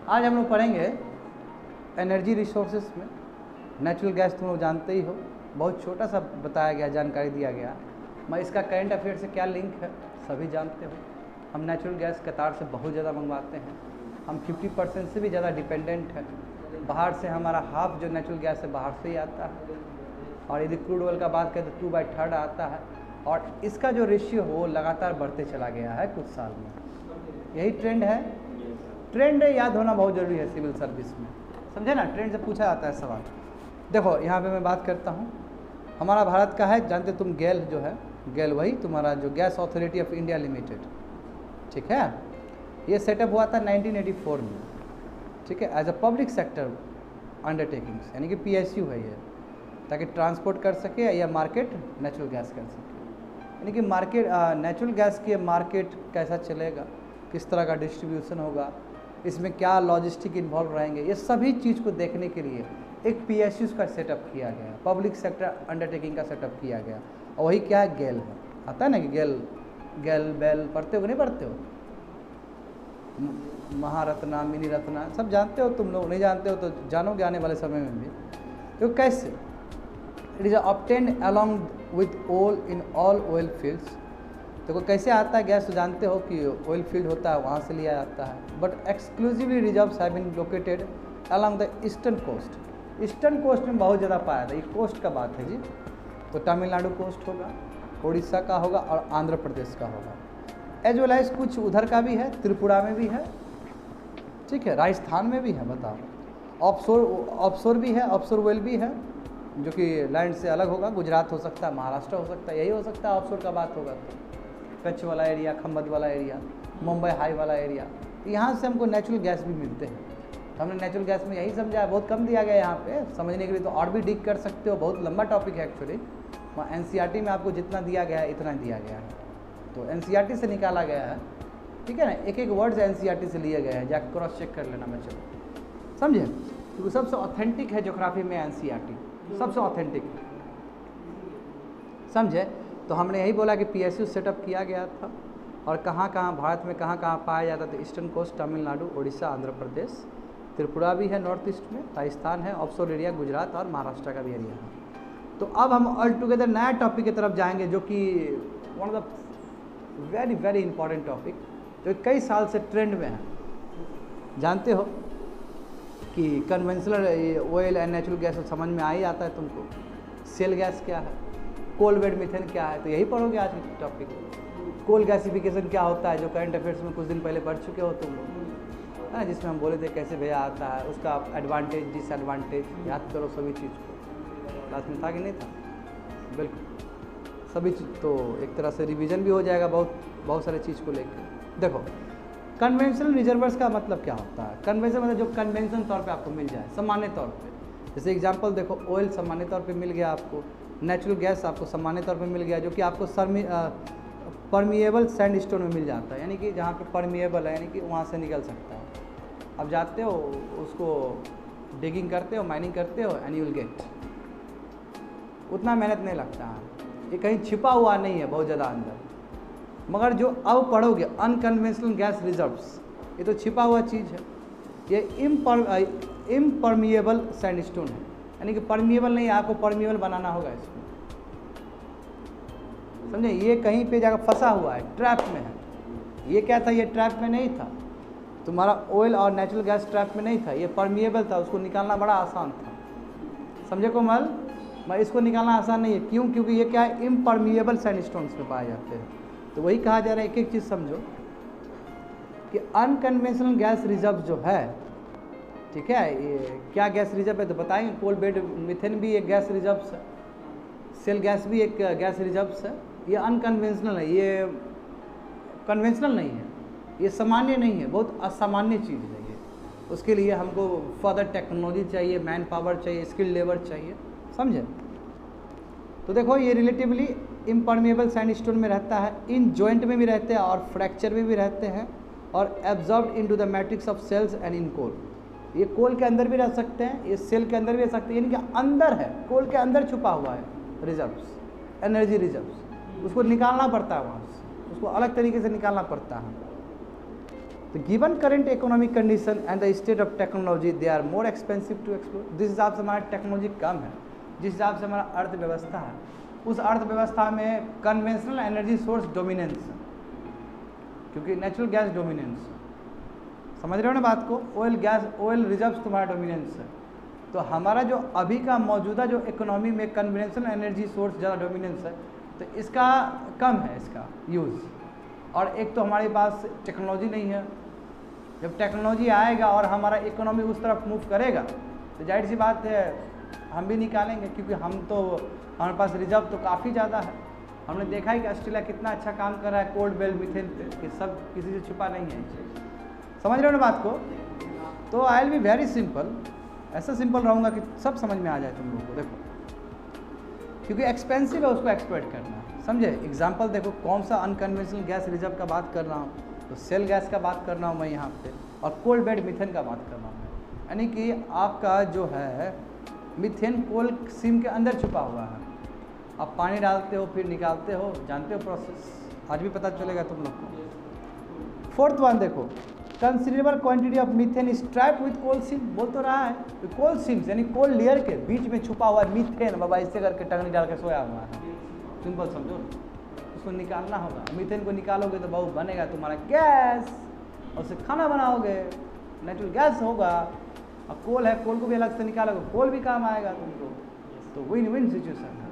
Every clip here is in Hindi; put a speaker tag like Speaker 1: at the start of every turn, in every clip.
Speaker 1: आज हम लोग पढ़ेंगे एनर्जी रिसोर्सेस में नेचुरल गैस। तुम लोग जानते ही हो, बहुत छोटा सा बताया गया, जानकारी दिया गया। मैं इसका करंट अफेयर से क्या लिंक है सभी जानते हो। हम नेचुरल गैस कतार से बहुत ज़्यादा मंगवाते हैं। हम 50% से भी ज़्यादा डिपेंडेंट है। बाहर से हमारा हाफ जो नेचुरल गैस है बाहर से ही आता है, और यदि क्रूड ऑयल का बात करें तो 2/3 आता है। और इसका जो रेशियो हो वो लगातार बढ़ते चला गया है कुछ साल में। यही ट्रेंड है। ट्रेंड याद होना बहुत ज़रूरी है सिविल सर्विस में, समझे ना। ट्रेंड से पूछा जाता है सवाल। देखो यहाँ पे मैं बात करता हूँ, हमारा भारत का है, जानते तुम गेल जो है, गेल वही तुम्हारा जो gas authority of India limited, ठीक है। ये सेटअप हुआ था 1984 में, ठीक है, as a public sector undertakings, यानी कि PSU है ये, ताकि ट्रांसपोर्ट कर सके या मार्केट नेचुरल गैस कर सके। यानी कि मार्केट नेचुरल गैस की मार्केट कैसा चलेगा, किस तरह का डिस्ट्रीब्यूशन होगा, इसमें क्या लॉजिस्टिक इन्वॉल्व रहेंगे, ये सभी चीज़ को देखने के लिए एक PSU का सेटअप किया गया, पब्लिक सेक्टर अंडरटेकिंग का सेटअप किया गया। और वही क्या है, गेल है। आता है ना कि गेल बेल पढ़ते हो कि नहीं पढ़ते हो, महारत्ना मिनी रत्ना सब जानते हो। तुम लोग नहीं जानते हो तो जानोगे आने वाले समय में भी। तो कैसे it is obtained along with oil in all oil fields. देखो कैसे आता है गैस, तो जानते हो कि ऑयल फील्ड होता है वहाँ से लिया जाता है। But exclusively reserves have been located along the eastern coast. Eastern coast में बहुत ज़्यादा पाया था। ये कोस्ट का बात है जी, तो तमिलनाडु कोस्ट होगा, उड़ीसा का होगा और आंध्र प्रदेश का होगा। एज वेल एज कुछ उधर का भी है, त्रिपुरा में भी है, ठीक है, राजस्थान में भी है। बताओ, ऑफशोर भी है, ऑफशोर वेल भी है, जो कि लैंड से अलग होगा। गुजरात हो सकता है, महाराष्ट्र हो सकता है, यही हो सकता है ऑफशोर का बात होगा तो। कच्छ वाला एरिया, खम्बत वाला एरिया, मुंबई हाई वाला एरिया, तो यहाँ से हमको नेचुरल गैस भी मिलते हैं। तो हमने नेचुरल गैस में यही समझा है, बहुत कम दिया गया यहाँ पे समझने के लिए, तो और भी डिग कर सकते हो। बहुत लंबा टॉपिक है एक्चुअली। NCERT में आपको जितना दिया गया है इतना दिया गया है, तो NCERT से निकाला गया है, ठीक है ना। एक एक वर्ड्स NCERT से लिए गए हैं, जाकर क्रॉस चेक कर लेना बच्चों, समझे। क्योंकि सबसे ऑथेंटिक है ज्योग्राफी में NCERT, सबसे ऑथेंटिक, समझे। तो हमने यही बोला कि PSU सेटअप किया गया था। और कहाँ कहाँ भारत में कहाँ कहाँ पाया जाता था, ईस्टर्न कोस्ट, तमिलनाडु, उड़ीसा, आंध्र प्रदेश, त्रिपुरा भी है नॉर्थ ईस्ट में, राजस्थान है, ऑफशोर एरिया, गुजरात और महाराष्ट्र का भी एरिया है। तो अब हम ऑल टुगेदर नया टॉपिक की तरफ जाएंगे, जो कि one of the very very important topic, जो कई साल से ट्रेंड में है। जानते हो कि conventional oil and natural gas समझ में आ ही आता है तुमको। सेल गैस क्या है, कोल बेड मीथेन क्या है, तो यही पढ़ोगे आज की टॉपिक। कोल गैसिफिकेशन क्या होता है, जो करंट अफेयर्स में कुछ दिन पहले पढ़ चुके हो तुम लोग, है ना, जिसमें हम बोले थे कैसे भैया आता है, उसका एडवांटेज डिसएडवांटेज याद करो सभी चीज़ को। क्लास में था कि नहीं था? बिल्कुल सभी चीज़, तो एक तरह से रिवीजन भी हो जाएगा बहुत सारे चीज़ को लेकर। देखो कन्वेंशनल रिजर्वर्स का मतलब क्या होता है। कन्वेंशनल मतलब जो कन्वेंशन तौर पे आपको मिल जाए, सामान्य तौर पे। जैसे एग्जांपल देखो, ऑयल सामान्य तौर पे मिल गया आपको, नेचुरल गैस आपको सामान्य तौर पे मिल गया, जो कि आपको परमिएबल सैंडस्टोन में मिल जाता है, यानी कि जहाँ पे परमिएबल है, यानी कि वहाँ से निकल सकता है। अब जाते हो उसको डिगिंग करते हो, माइनिंग करते हो, एंड यू विल गेट। उतना मेहनत नहीं लगता है, ये कहीं छिपा हुआ नहीं है बहुत ज़्यादा अंदर। मगर जो अब पढ़ोगे अनकन्वेंशनल गैस रिजर्व्स, ये तो छिपा हुआ चीज़ है। ये इम्परमिएबल सैंडस्टोन है, यानी कि परमिएबल नहीं है, आपको परमिएबल बनाना होगा इसको, समझे। ये कहीं पे जाकर फंसा हुआ है, ट्रैप में है। ये क्या था, ये ट्रैप में नहीं था, तुम्हारा ऑयल और नेचुरल गैस ट्रैप में नहीं था, ये परमिएबल था, उसको निकालना बड़ा आसान था, समझे कोमल। मैं इसको निकालना आसान नहीं है, क्यों? क्योंकि ये क्या है, इम्परमिएबल सैंडस्टोन्स में पाए जाते हैं। तो वही कहा जा रहा है, एक एक चीज़ समझो कि अनकन्वेंशनल गैस रिजर्व जो है, ठीक है, ये क्या गैस रिजर्व है तो बताएंगे। कोल बेड मीथेन भी एक गैस रिजर्व है, सेल गैस भी एक गैस रिजर्व है। ये अनकन्वेंशनल है, ये कन्वेंशनल नहीं है, ये सामान्य नहीं है, बहुत असामान्य चीज़ है ये। उसके लिए हमको फर्दर टेक्नोलॉजी चाहिए, मैन पावर चाहिए, स्किल लेबर चाहिए, समझे। तो देखो ये रिलेटिवली इम्परमिएबल सैंडस्टोन में रहता है, इन जॉइंट में भी रहते हैं और फ्रैक्चर में भी रहते हैं, और absorbed into the matrix of cells and in coal. ये कोल के अंदर भी रह सकते हैं, ये सेल के अंदर भी रह सकते हैं, यानी कि अंदर है, कोल के अंदर छुपा हुआ है रिजर्व्स, एनर्जी रिजर्व्स। उसको निकालना पड़ता है वहाँ से, उसको अलग तरीके से निकालना पड़ता है। तो given current economic condition and the state of technology they are more expensive to explore. जिस हिसाब से हमारा टेक्नोलॉजी कम है, जिस हिसाब से हमारा अर्थव्यवस्था है, उस अर्थव्यवस्था में कन्वेंशनल एनर्जी सोर्स डोमिनेंस है, क्योंकि नेचुरल गैस डोमिनेंस। समझ रहे हो ना बात को? ऑयल रिजर्व्स तुम्हारा डोमिनेंस है। तो हमारा जो अभी का मौजूदा जो इकोनॉमी में कन्वेंशनल एनर्जी सोर्स ज़्यादा डोमिनेंस है, तो इसका कम है इसका यूज़। और एक तो हमारे पास टेक्नोलॉजी नहीं है। जब टेक्नोलॉजी आएगा और हमारा इकोनॉमी उस तरफ मूव करेगा तो जाहिर सी बात है हम भी निकालेंगे, क्योंकि हमारे पास रिजर्व तो काफ़ी ज़्यादा है। हमने देखा है कि ऑस्ट्रेलिया कितना अच्छा काम कर रहा है कोल्ड बेल्ट मीथेन पे, कि सब किसी से छुपा नहीं है। समझ रहे हो ना बात को? तो I will be very simple, ऐसा सिंपल रहूँगा कि सब समझ में आ जाए तुम लोगों को। देखो, क्योंकि एक्सपेंसिव है उसको एक्सप्लॉइट करना, समझे? एग्जांपल देखो, कौन सा अनकन्वेंशनल गैस रिजर्व का बात कर रहा हूँ, तो सेल गैस का बात कर रहा हूँ मैं यहाँ पे, और कोल्ड बेड मीथेन का बात कर रहा हूँ। यानी कि आपका जो है मीथेन कोल सीम के अंदर छुपा हुआ है। आप पानी डालते हो फिर निकालते हो, जानते हो प्रोसेस, आज भी पता चलेगा तुम लोग को। फोर्थ वन देखो, considerable quantity of methane is trapped with coal seam. बोल तो रहा है कि कोल सीम्स यानी कोल लेयर के बीच में छुपा हुआ मीथेन, बाबा इससे करके टंगनी डाल के सोया हुआ है। सिंपल समझो, उसको निकालना होगा। मीथेन को निकालोगे तो बहुत बनेगा तुम्हारा गैस, और उससे खाना बनाओगे, नेचुरल गैस होगा। और कोल है, कोल को भी अलग से निकालोगे, कोल भी काम आएगा तुमको। तो विन विन सिचुएशन है,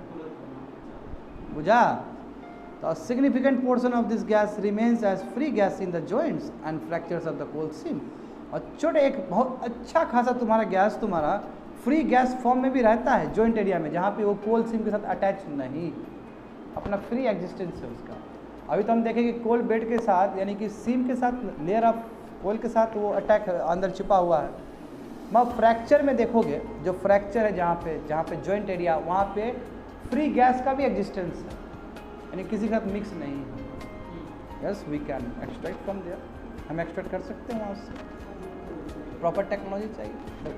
Speaker 1: बुझा? तो significant portion of this gas remains as free gas in the joints and fractures of the coal seam. और छोटे एक बहुत अच्छा खासा तुम्हारा गैस तुम्हारा फ्री गैस फॉर्म में भी रहता है जॉइंट एरिया में, जहाँ पे वो कोल सीम के साथ अटैच नहीं, अपना फ्री एग्जिस्टेंस है उसका। अभी तो हम देखेंगे कोल बेड के साथ, यानी कि सीम के साथ, लेयर ऑफ कोल के साथ वो अटैक अंदर छिपा हुआ है। मैं फ्रैक्चर में देखोगे, जो फ्रैक्चर है जहाँ पे जॉइंट एरिया, वहाँ पे फ्री गैस का भी एग्जिस्टेंस है, यानी किसी के साथ मिक्स नहीं है। Yes, we can extract from there, हम एक्सट्रैक्ट कर सकते हैं वहाँ से, प्रॉपर टेक्नोलॉजी चाहिए।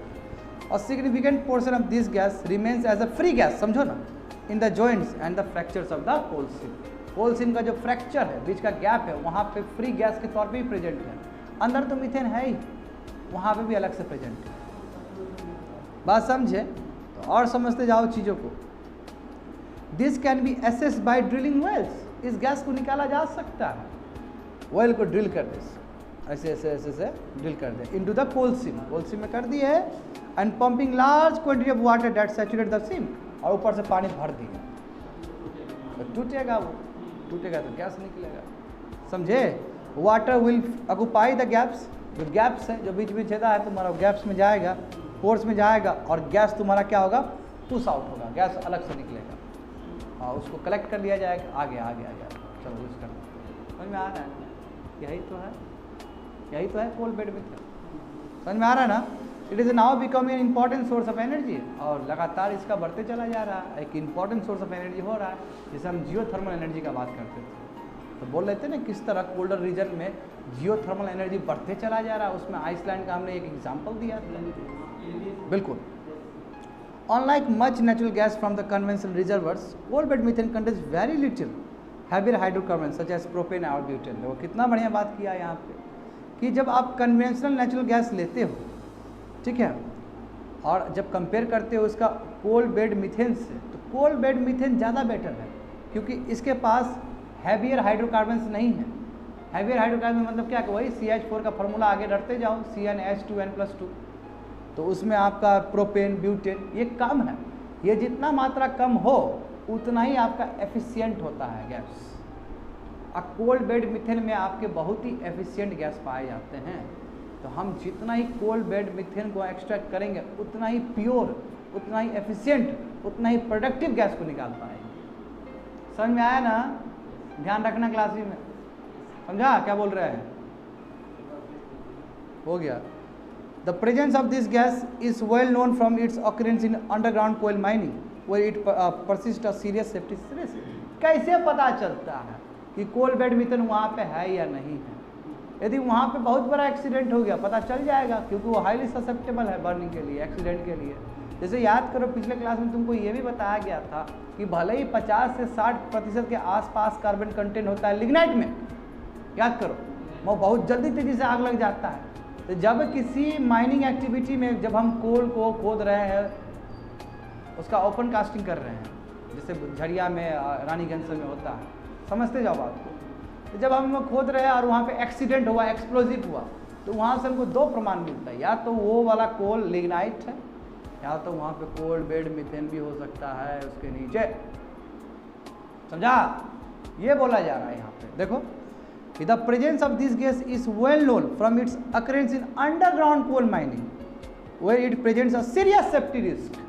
Speaker 1: और significant portion of this gas remains as a free gas, समझो ना, in the joints and the fractures of the coal seam. Coal seam का जो फ्रैक्चर है, बीच का गैप है, वहाँ पे फ्री गैस के तौर पे भी प्रेजेंट है। अंदर तो मीथेन है ही, वहाँ पे भी अलग से प्रेजेंट है। बात समझे? तो और समझते जाओ चीज़ों को। This can be assessed by drilling wells. इस गैस को निकाला जा सकता है, वेल को ड्रिल कर दे, ऐसे ऐसे ऐसे ऐसे ड्रिल कर दे इनटू द कोल सीम में कर दिए है, and pumping large quantity of water that saturate the seam, और ऊपर से पानी भर दिया, तो टूटेगा, वो टूटेगा तो गैस निकलेगा, समझे? Water will occupy the gaps, जो गैप्स है, जो बीच में छेदा है तुम्हारा, गैप्स में जाएगा, पोर्स में जाएगा, और गैस तुम्हारा क्या होगा, पुश आउट होगा, गैस अलग से निकलेगा, और उसको कलेक्ट कर लिया जाएगा, आगे आगे आगे। चलो यूज़ करना, समझ में आ रहा है? यही तो है, यही तो है कोल बेड में, समझ में आ रहा है ना? It is now become an important source of energy, और लगातार इसका बढ़ते चला जा रहा है, एक इम्पॉर्टेंट सोर्स ऑफ एनर्जी हो रहा है। जैसे हम जियो थर्मल एनर्जी का बात करते थे, तो बोल रहे थे ना किस तरह कोल्डर रीजन में जियो थर्मल एनर्जी बढ़ते चला जा रहा है। उसमें आइसलैंड का हमने एक एग्जाम्पल दिया था। बिल्कुल, unlike much natural gas from the conventional reservoirs, coal bed methane contains very little heavier hydrocarbon such as propane और ब्यूटेन। देखो कितना बढ़िया बात किया यहाँ पे, कि जब आप कन्वेंशनल नेचुरल गैस लेते हो, ठीक है, और जब कंपेयर करते हो इसका कोल बेड मीथेन से, तो कोल बेड मीथेन ज़्यादा बेटर है, क्योंकि इसके पास हैवियर हाइड्रोकार्बन्स नहीं है। हैवियर हाइड्रोकार्बन मतलब क्या, कि वही CH4 का फार्मूला आगे रटते जाओ, CnH2n+2, तो उसमें आपका प्रोपेन ब्यूटेन ये कम है। ये जितना मात्रा कम हो उतना ही आपका एफिशिएंट होता है गैस। कोल्ड बेड मीथेन में आपके बहुत ही एफिशिएंट गैस पाए जाते हैं। तो हम जितना ही कोल्ड बेड मीथेन को एक्सट्रैक्ट करेंगे उतना ही प्योर, उतना ही एफिशिएंट, उतना ही प्रोडक्टिव गैस को निकाल पाएंगे। समझ में आया ना? ध्यान रखना क्लास में, समझा क्या बोल रहे हैं? हो गया। The presence of this gas is well known from its occurrence in underground coal mining where it persist a serious safety risk. कैसे पता चलता है कि कोल बेड मीथेन वहाँ पे है या नहीं है? यदि वहाँ पे बहुत बड़ा एक्सीडेंट हो गया पता चल जाएगा, क्योंकि वो हाईली ससेप्टेबल है बर्निंग के लिए, एक्सीडेंट के लिए। जैसे याद करो पिछले क्लास में तुमको ये भी बताया गया था कि भले ही 50 से 60% के आसपास कार्बन कंटेंट होता है लिग्नाइट में, याद करो वो बहुत जल्दी तेज़ी से आग लग जाता है। तो जब किसी माइनिंग एक्टिविटी में जब हम कोल को खोद रहे हैं, उसका ओपन कास्टिंग कर रहे हैं, जैसे झरिया में रानीगंज में होता है, समझते जाओ बात को। तो जब हम खोद रहे हैं और वहाँ पे एक्सीडेंट हुआ, एक्सप्लोजिव हुआ, तो वहाँ से हमको दो प्रमाण मिलता है, या तो वो वाला कोल लिग्नाइट है, या तो वहाँ पे कोल्ड बेड मीथेन भी हो सकता है उसके नीचे। समझा? ये बोला जा रहा है यहाँ पे। देखो, the presence of this gas is well known from its occurrence in underground coal mining where it presents a serious safety risk.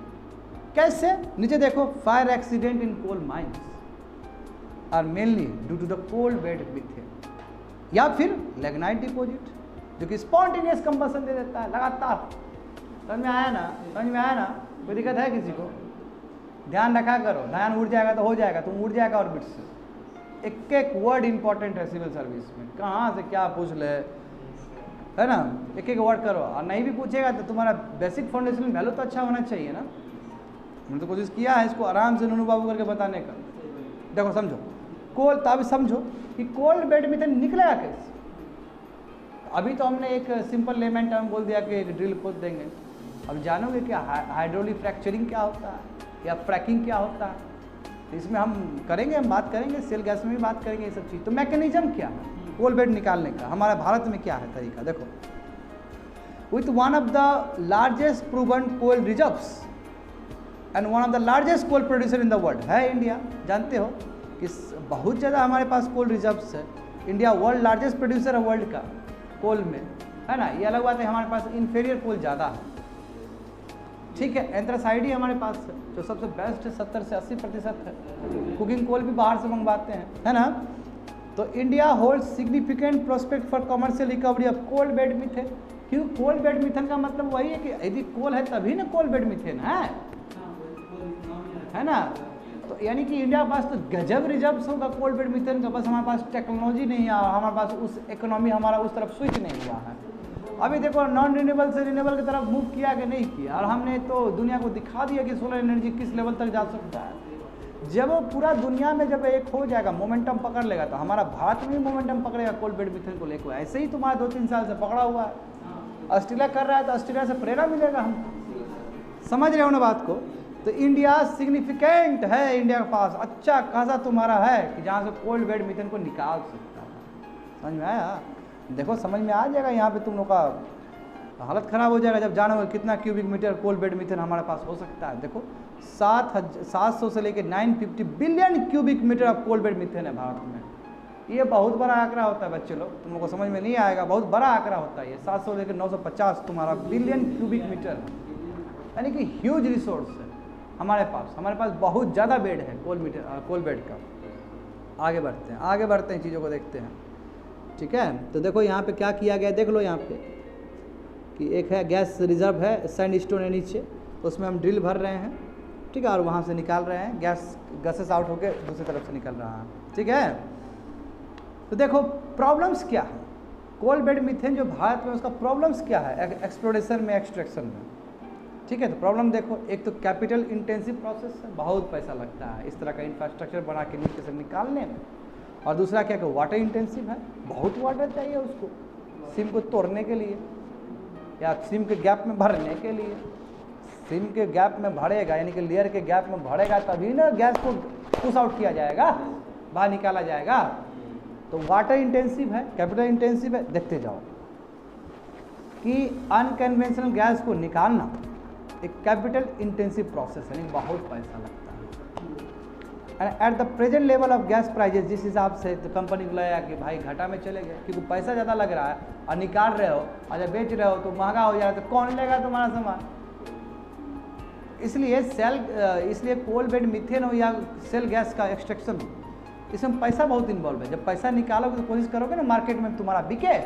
Speaker 1: कैसे? नीचे देखो, fire accident in coal mines are mainly due to the cold bed methane, या फिर लिग्नाइट डिपॉजिट जो कि स्पॉन्टेनियस कंबशन दे देता है लगातार। समझ में आया ना? समझ में आया ना? कोई दिक्कत है किसी को? ध्यान रखा करो, ध्यान उड़ जाएगा तो हो जाएगा, तुम उड़ जाएगा ऑर्बिट से। एक एक वर्ड इंपॉर्टेंट है सिविल सर्विस में, कहाँ से क्या पूछ ले, है ना? एक एक वर्ड करो, और नहीं भी पूछेगा तो तुम्हारा बेसिक फाउंडेशन वैल्यू तो अच्छा होना चाहिए ना। मैंने तो कोशिश किया है इसको आराम से नूनू बाबू करके बताने का। देखो समझो, कोल, तो अभी समझो कि कोल्ड बेड मीथेन निकलेगा कैसे। अभी तो हमने एक सिंपल लेमन टर्म बोल दिया कि एक ड्रिल खोद देंगे। अब जानोगे कि हाइड्रोलिक फ्रैक्चरिंग क्या होता है या फ्रैकिंग क्या होता है, तो इसमें हम करेंगे, हम बात करेंगे, सेल गैस में भी बात करेंगे ये सब चीज़। तो मैकेनिज्म क्या है कोल बेड निकालने का, हमारे भारत में क्या है तरीका? देखो, with one of the largest proven coal reserves and one of the largest coal producer in the world है इंडिया। जानते हो कि बहुत ज़्यादा हमारे पास कोल रिजर्व्स है। इंडिया वर्ल्ड लार्जेस्ट प्रोड्यूसर है वर्ल्ड का कोल में, है ना? ये अलग बात है, हमारे पास इन्फीरियर कोल ज़्यादा है, ठीक है। एंथ्रासाइड ही हमारे पास है जो सबसे बेस्ट है, 70 से 80% है। कुकिंग कोल भी बाहर से मंगवाते हैं, है ना? तो India hold significant prospect for commercial recovery of cold bed methane. क्यों? कोल्ड बेड मीथेन का मतलब वही है कि यदि कोल है तभी ना कोल्ड बेड मीथेन है ना? तो यानी कि इंडिया के पास तो गजब रिजर्व्स होगा कोल्ड बेड मीथेन का, बस हमारे पास टेक्नोलॉजी नहीं है, हमारे पास उस इकोनॉमी हमारा उस तरफ स्विच नहीं हुआ है। अभी देखो, नॉन रिन्यूएबल से रिन्यूएबल की तरफ मूव किया कि नहीं किया, और हमने तो दुनिया को दिखा दिया कि सोलर एनर्जी किस लेवल तक जा सकता है। जब वो पूरा दुनिया में जब एक हो जाएगा, मोमेंटम पकड़ लेगा, तो हमारा भारत में भी मोमेंटम पकड़ेगा कोल्ड बेड मीथेन को लेकर। ऐसे ही तुम्हारा 2-3 साल से पकड़ा हुआ है, ऑस्ट्रेलिया कर रहा है, तो ऑस्ट्रेलिया से प्रेरणा मिलेगा हमको। समझ रहे हो ना बात को? तो इंडिया सिग्निफिकेंट है, इंडिया के पास अच्छा खासा तुम्हारा है कि जहाँ से कोल्ड बेड मीथेन को निकाल सकता है। समझ में आया? देखो, समझ में आ जाएगा, यहाँ पे तुम लोग का हालत ख़राब हो जाएगा जब जानोगे कितना cubic meter cold bed methane हमारे पास हो सकता है। देखो, 700 से लेकर 950 billion cubic meter of cold bed methane है भारत में। ये बहुत बड़ा आंकड़ा होता है बच्चे लोग, तुम लोग को समझ में नहीं आएगा, बहुत बड़ा आंकड़ा होता है ये। 700 लेकर 950 तुम्हारा बिलियन क्यूबिक मीटर है, यानी कि ह्यूज रिसोर्स है हमारे पास बहुत ज़्यादा बेड है कोल बेड का। आगे बढ़ते हैं चीज़ों को देखते हैं, ठीक है। तो देखो यहाँ पे क्या किया गया, देख लो यहाँ पे कि एक है गैस रिजर्व है सैंडस्टोन है नीचे, तो उसमें हम ड्रिल भर रहे हैं, ठीक है, और वहाँ से निकाल रहे हैं गैसेस आउट होकर दूसरी तरफ से निकल रहा है, ठीक है। तो देखो प्रॉब्लम्स क्या है कोल बेड मीथेन जो भारत में, उसका प्रॉब्लम्स क्या है एक्सप्लोरेशन में, एक्सट्रैक्शन में, ठीक है। तो प्रॉब्लम देखो, एक तो कैपिटल इंटेंसिव प्रोसेस है, बहुत पैसा लगता है इस तरह का इंफ्रास्ट्रक्चर बना के नीचे से निकालने में, और दूसरा क्या कि वाटर इंटेंसिव है, बहुत वाटर चाहिए उसको सिम को तोड़ने के लिए या सिम के गैप में भरने के लिए। सिम के गैप में भरेगा, यानी कि लेयर के गैप में भरेगा, तभी ना गैस को पुश आउट किया जाएगा, बाहर निकाला जाएगा। तो वाटर इंटेंसिव है, कैपिटल इंटेंसिव है। देखते जाओ कि अनकन्वेंशनल गैस को निकालना एक कैपिटल इंटेंसिव प्रोसेस है, बहुत पैसा लगता है। And at the present level of gas prices, जिस हिसाब से तो कंपनी को लगा कि भाई घाटा में चले गए, क्योंकि पैसा ज़्यादा लग रहा है और निकाल रहे हो और जब बेच रहे हो तो महंगा हो जाए, तो कौन लेगा तुम्हारा सामान। इसलिए कोल बेड मीथेन हो या सेल गैस का एक्सट्रैक्शन हो, इसमें पैसा बहुत इन्वॉल्व है। जब पैसा निकालोगे तो कोशिश करोगे ना मार्केट में तुम्हारा बिके,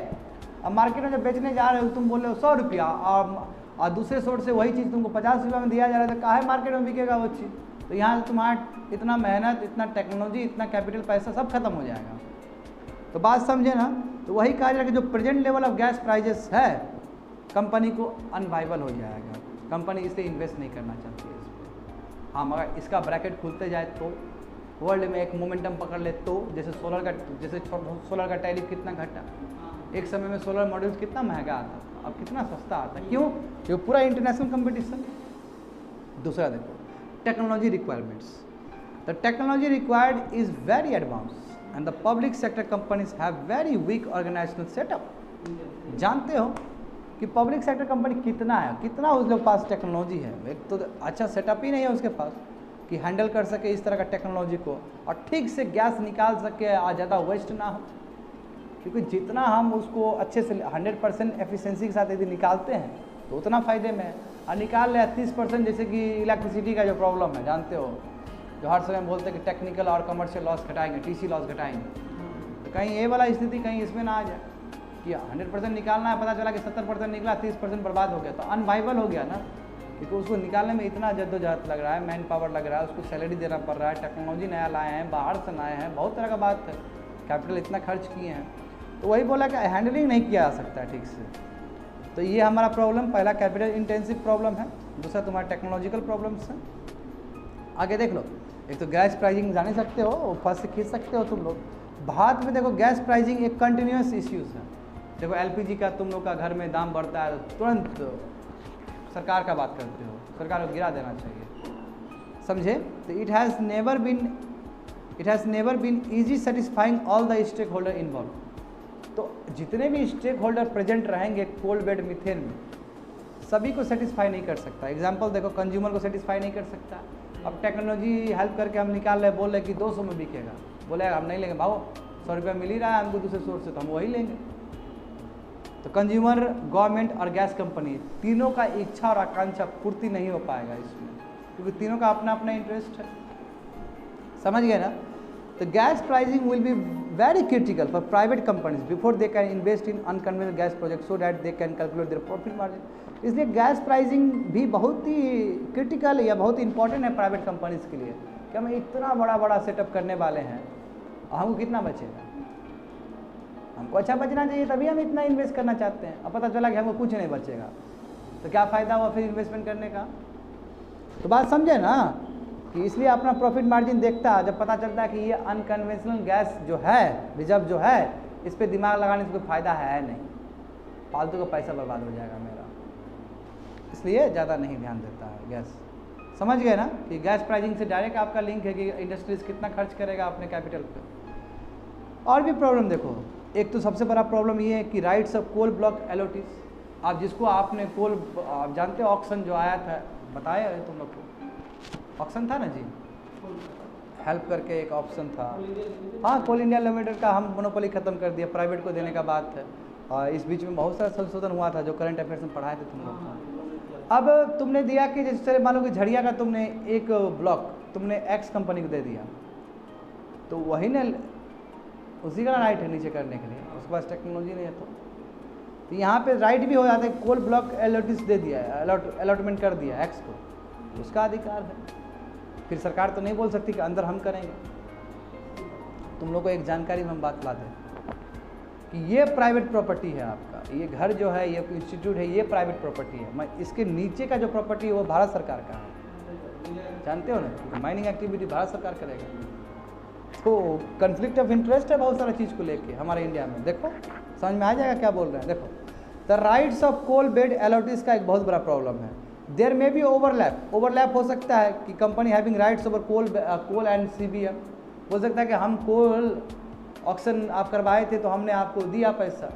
Speaker 1: और मार्केट में जब बेचने जा रहे हो तुम बोल रहे हो 100 रुपया और दूसरे सोर्स से वही चीज़ तुमको 50 रुपये में दिया जा रहा है, तो काहे मार्केट में बिकेगा वो चीज़। तो यहाँ से तुम्हारा इतना मेहनत, इतना टेक्नोलॉजी, इतना कैपिटल, पैसा सब खत्म हो जाएगा। तो बात समझे ना। तो वही कहा जाएगा कि जो present level of gas prices है, कंपनी को अनवाइबल हो जाएगा, कंपनी इसलिए इन्वेस्ट नहीं करना चाहती है इस पर। हाँ, मगर इसका ब्रैकेट खुलते जाए तो वर्ल्ड में एक मोमेंटम पकड़ ले तो, जैसे सोलर का टैरिफ कितना घटा, एक समय में सोलर मॉड्यूल्स कितना महंगा आता था, अब कितना सस्ता आता है। क्यों? क्योंकि पूरा इंटरनेशनल कंपटीशन। दूसरा देखो technology requirements. The technology required is very advance and the public sector companies have very weak organizational setup. जानते हो कि पब्लिक सेक्टर कंपनी कितना है, कितना उस लोग पास टेक्नोलॉजी है, एक तो अच्छा सेटअप ही नहीं है उसके पास कि हैंडल कर सके इस तरह का टेक्नोलॉजी को और ठीक से गैस निकाल सके और ज़्यादा वेस्ट ना हो। क्योंकि जितना हम उसको अच्छे से 100% एफिशिएंसी के साथ यदि निकालते हैं तो उतना फ़ायदे में है, और निकाल ले 30%, जैसे कि इलेक्ट्रिसिटी का जो प्रॉब्लम है जानते हो, जो हर समय बोलते हैं कि टेक्निकल और कमर्शियल लॉस घटाएंगे, टीसी लॉस घटाएंगे, तो कहीं ये वाला स्थिति कहीं इसमें ना आ जाए कि 100% निकालना है, पता चला कि 70% निकला, 30% बर्बाद हो गया, तो अनवाइबल हो गया ना। क्योंकि उसको निकालने में इतना जद्दोजहद लग रहा है, मैन पावर लग रहा है, उसको सैलरी देना पड़ रहा है, टेक्नोलॉजी नया लाए हैं, बाहर से लाए हैं, बहुत तरह का बात है, कैपिटल इतना खर्च किए हैं, तो वही बोला कि हैंडलिंग नहीं किया जा सकता ठीक से। तो ये हमारा प्रॉब्लम, पहला कैपिटल इंटेंसिव प्रॉब्लम है, दूसरा तुम्हारा टेक्नोलॉजिकल प्रॉब्लम्स है। आगे देख लो, एक तो गैस प्राइसिंग जान ही सकते हो, फर्स्ट से खींच सकते हो तुम लोग। भारत में देखो गैस प्राइसिंग एक कंटिन्यूस इश्यूज़ है। देखो एलपीजी का तुम लोग का घर में दाम बढ़ता है तो तुरंत सरकार का बात करते हो, सरकार को गिरा देना चाहिए, समझे। तो it has never been easy satisfying all the stakeholder involve. तो जितने भी स्टेक होल्डर प्रेजेंट रहेंगे कोल बेड मीथेन में, सभी को सेटिस्फाई नहीं कर सकता। एग्जाम्पल देखो, कंज्यूमर को सेटिस्फाई नहीं कर सकता। अब टेक्नोलॉजी हेल्प करके हम निकाल रहे, बोल रहे कि 200 में बिकेगा, बोले हम नहीं लेंगे भाव, 100 रुपया मिल ही रहा है हमको दूसरे सोर्स से, तो हम वही लेंगे। तो कंज्यूमर, गवर्नमेंट और गैस कंपनी तीनों का इच्छा और आकांक्षा पूर्ति नहीं हो पाएगा इसमें, क्योंकि तीनों का अपना अपना इंटरेस्ट है, समझ गए ना। तो gas pricing will be very critical for private companies before they can invest in unconventional gas project so that they can calculate their profit margin. इसलिए गैस प्राइसिंग भी बहुत ही क्रिटिकल या बहुत इंपॉर्टेंट है प्राइवेट कंपनीज के लिए कि हम इतना बड़ा बड़ा सेटअप करने वाले हैं, हमको कितना बचेगा, हमको अच्छा बचना चाहिए, तभी हम इतना इन्वेस्ट करना चाहते हैं। अब पता चला कि हमको कुछ नहीं बचेगा, तो क्या फ़ायदा हुआ फिर इन्वेस्टमेंट करने का। तो बात समझे ना, कि इसलिए अपना प्रॉफिट मार्जिन देखता है, जब पता चलता है कि ये अनकन्वेंशनल गैस जो है, रिजर्व जो है, इस पर दिमाग लगाने से कोई फ़ायदा है नहीं, फालतू का पैसा बर्बाद हो जाएगा मेरा, इसलिए ज़्यादा नहीं ध्यान देता है गैस। समझ गए ना कि गैस प्राइसिंग से डायरेक्ट आपका लिंक है कि इंडस्ट्रीज कितना खर्च करेगा अपने कैपिटल पे। और भी प्रॉब्लम देखो, एक तो सबसे बड़ा प्रॉब्लम ये है कि राइट्स ऑफ कोल ब्लॉक एलोटीज। आप जिसको आपने कोल, आप जानते हो ऑक्शन जो आया था, बताया है तुम लोग को, ऑप्शन था ना जी, हेल्प करके एक ऑप्शन था। हाँ, कोल इंडिया लिमिटेड का हम मोनोपोली ख़त्म कर दिया, प्राइवेट को देने का बात है, और इस बीच में बहुत सारा संशोधन हुआ था जो करंट अफेयर्स में पढ़ाए थे तुम लोग। अब तुमने दिया कि जैसे मान लो कि झड़िया का तुमने एक ब्लॉक तुमने एक्स कंपनी को दे दिया, तो वही ने उसी का राइट है नीचे करने के लिए, उसके पास टेक्नोलॉजी नहीं है। तो यहाँ पे राइट भी हो जाता है, कोल ब्लॉक एलोटिस दे दिया है, अलॉटमेंट कर दिया एक्स को, उसका अधिकार है। फिर सरकार तो नहीं बोल सकती कि अंदर हम करेंगे। तुम लोग को एक जानकारी में हम बात ला दें कि ये प्राइवेट प्रॉपर्टी है आपका, ये घर जो है, ये इंस्टीट्यूट है, ये प्राइवेट प्रॉपर्टी है, मैं इसके नीचे का जो प्रॉपर्टी है वो भारत सरकार का है, जानते हो ना, माइनिंग एक्टिविटी भारत सरकार करेगा। तो कन्फ्लिक्ट ऑफ इंटरेस्ट है बहुत सारा चीज़ को लेके हमारे इंडिया में। देखो समझ में आ जाएगा क्या बोल रहे हैं। देखो, the rights of coal bed allottees का एक बहुत बड़ा प्रॉब्लम है। देयर में भी ओवरलैप हो सकता है कि company having rights over coal and CBM, हो सकता है कि हम कोल ऑक्शन आप करवाए थे तो हमने आपको दिया पैसा,